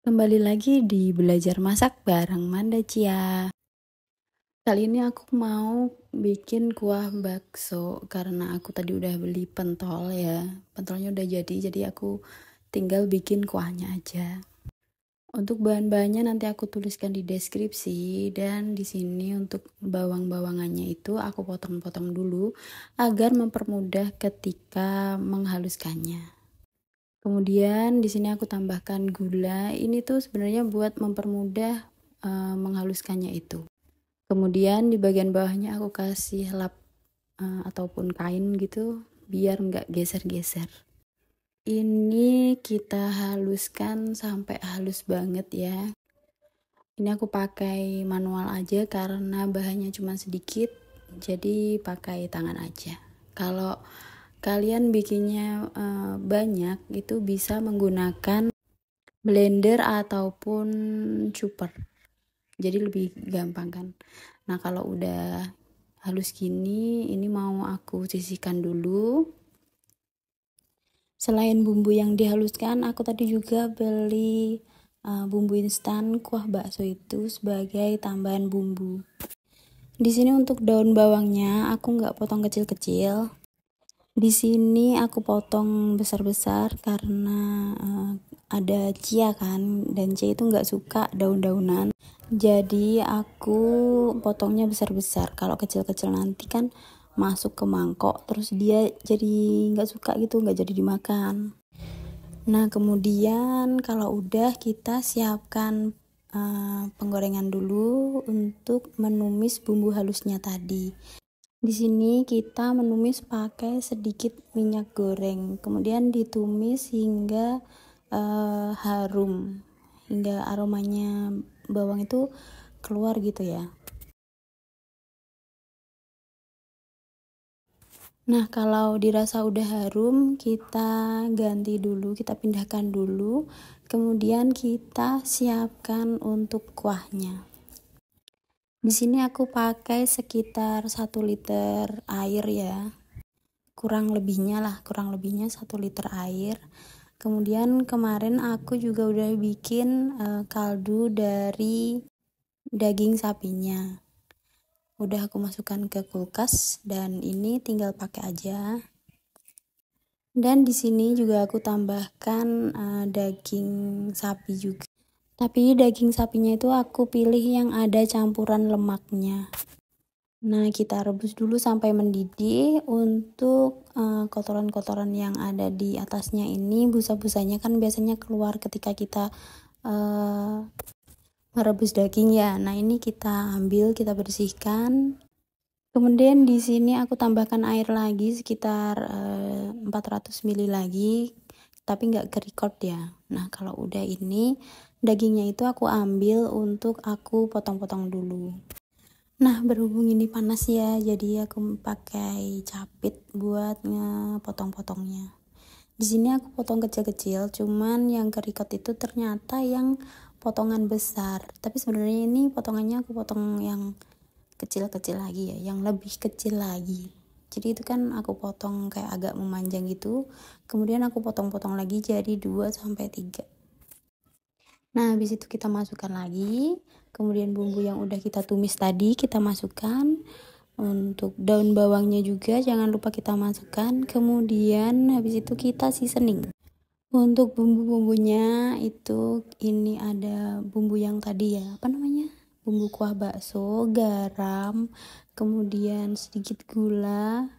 Kembali lagi di belajar masak bareng Manda Cia. Kali ini aku mau bikin kuah bakso karena aku tadi udah beli pentol ya. Pentolnya udah jadi aku tinggal bikin kuahnya aja. Untuk bahan-bahannya nanti aku tuliskan di deskripsi, dan di sini untuk bawang-bawangannya itu aku potong-potong dulu agar mempermudah ketika menghaluskannya. Kemudian di sini aku tambahkan gula. Ini tuh sebenarnya buat mempermudah menghaluskannya itu. Kemudian di bagian bawahnya aku kasih lap ataupun kain gitu biar nggak geser-geser. Ini kita haluskan sampai halus banget ya. Ini aku pakai manual aja karena bahannya cuma sedikit, jadi pakai tangan aja. Kalau kalian bikinnya banyak, itu bisa menggunakan blender ataupun chopper, jadi lebih gampang kan. Nah kalau udah halus gini, ini mau aku sisihkan dulu. Selain bumbu yang dihaluskan, aku tadi juga beli bumbu instan kuah bakso itu sebagai tambahan bumbu. Di sini untuk daun bawangnya aku nggak potong kecil-kecil. Di sini aku potong besar-besar karena ada Cia kan, dan Cia itu nggak suka daun-daunan. Jadi aku potongnya besar-besar. Kalau kecil-kecil nanti kan masuk ke mangkok, terus dia jadi nggak suka gitu, nggak jadi dimakan. Nah kemudian kalau udah, kita siapkan penggorengan dulu untuk menumis bumbu halusnya tadi. Di sini kita menumis pakai sedikit minyak goreng, kemudian ditumis hingga harum, hingga aromanya bawang itu keluar gitu ya. Nah kalau dirasa udah harum, kita ganti dulu, kita pindahkan dulu, kemudian kita siapkan untuk kuahnya. Di sini aku pakai sekitar 1 liter air ya, kurang lebihnya 1 liter air. Kemudian kemarin aku juga udah bikin kaldu dari daging sapinya, udah aku masukkan ke kulkas dan ini tinggal pakai aja. Dan di sini juga aku tambahkan daging sapi juga. Tapi daging sapinya itu aku pilih yang ada campuran lemaknya. Nah kita rebus dulu sampai mendidih. Untuk kotoran-kotoran yang ada di atasnya ini, busa-busanya kan biasanya keluar ketika kita merebus daging ya. Nah ini kita ambil, kita bersihkan. Kemudian di sini aku tambahkan air lagi sekitar 400 ml lagi, tapi nggak ke record ya. Nah kalau udah ini, dagingnya itu aku ambil untuk aku potong-potong dulu. Nah berhubung ini panas ya, jadi aku pakai capit buat ngepotong-potongnya. Di sini aku potong kecil-kecil, cuman yang ke record itu ternyata yang potongan besar. Tapi sebenarnya ini potongannya aku potong yang kecil-kecil lagi ya, yang lebih kecil lagi. Jadi itu kan aku potong kayak agak memanjang gitu, kemudian aku potong-potong lagi jadi 2-3. Nah habis itu kita masukkan lagi, kemudian bumbu yang udah kita tumis tadi kita masukkan. Untuk daun bawangnya juga jangan lupa kita masukkan. Kemudian habis itu kita seasoning. Untuk bumbu-bumbunya itu, ini ada bumbu yang tadi ya, apa namanya, bumbu kuah bakso, garam, kemudian sedikit gula,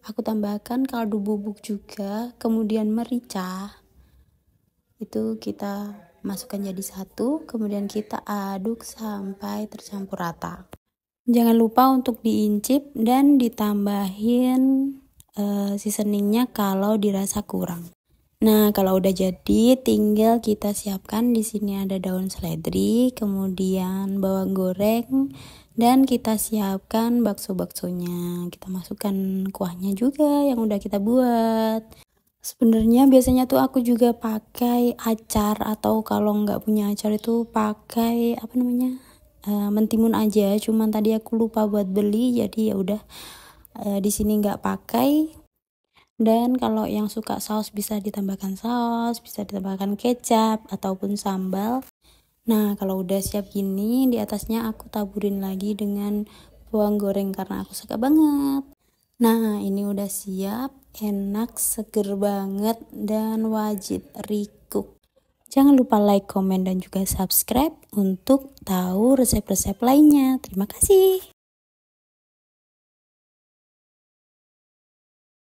aku tambahkan kaldu bubuk juga, kemudian merica. Itu kita masukkan jadi satu, kemudian kita aduk sampai tercampur rata. Jangan lupa untuk diincip dan ditambahin seasoningnya kalau dirasa kurang. Nah kalau udah jadi, tinggal kita siapkan. Di sini ada daun seledri, kemudian bawang goreng, dan kita siapkan bakso-baksonya. Kita masukkan kuahnya juga yang udah kita buat. Sebenarnya biasanya tuh aku juga pakai acar, atau kalau nggak punya acar itu pakai apa namanya, mentimun aja. Cuman tadi aku lupa buat beli, jadi ya udah di sini nggak pakai. Dan kalau yang suka saus bisa ditambahkan saus, bisa ditambahkan kecap ataupun sambal. Nah, kalau udah siap gini, di atasnya aku taburin lagi dengan bawang goreng karena aku suka banget. Nah, ini udah siap, enak, seger banget, dan wajib recook. Jangan lupa like, komen, dan juga subscribe untuk tahu resep-resep lainnya. Terima kasih.